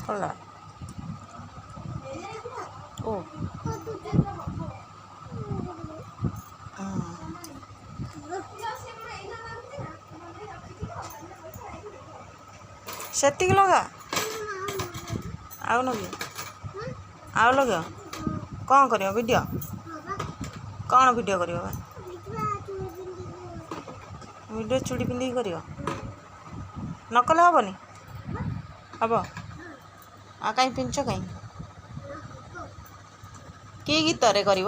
कला ओ सेतिक लगा आउ लगे आउ लगे कौन कर वीडियो कौन वीडियो कर वीडियो चूड़ी पिंधि कर नकले हेनी हम आ कहीं पिंच कहीं कि गीत रे कर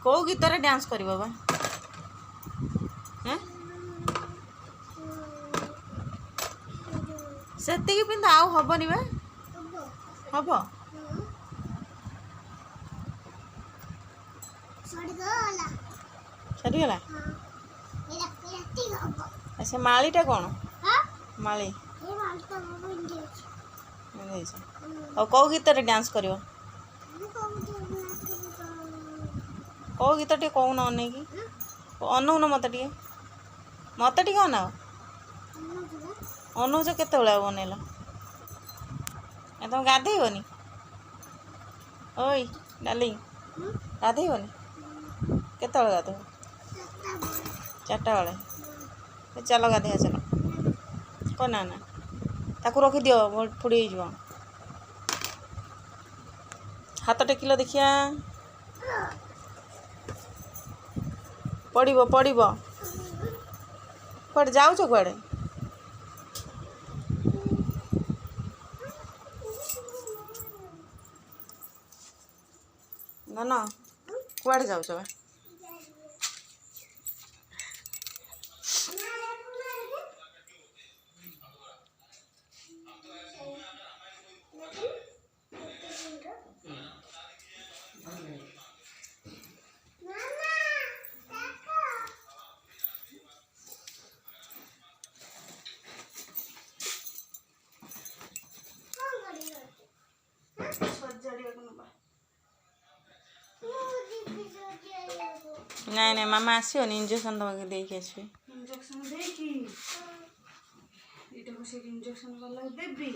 कौ गीत रे डांस कर सेतिकी पिंध आउ हबनी बे हब सरीगला अच्छा मालीटा कौन माली कौ गीत रे डांस कर कौ गीत टे कौन अने कि अनौन मत अनाओ अनौच केत अनेल तुम गाधेबनी ओई डार्लिंग गाधेबनी केत गाध 4टा बेले चल गाधे चल कना ना ताकू रखिदि फुड़ी हो हाथ टेकिल देखिया पड़ो पड़ो कुआड़े जाऊच कुआड़े ना ना कुआड़े जाऊच नहीं नहीं मामा आसोन इंजेक्शन दवा देकी आसवे इंजेक्शन देकी इंजेक्शन वाला देवी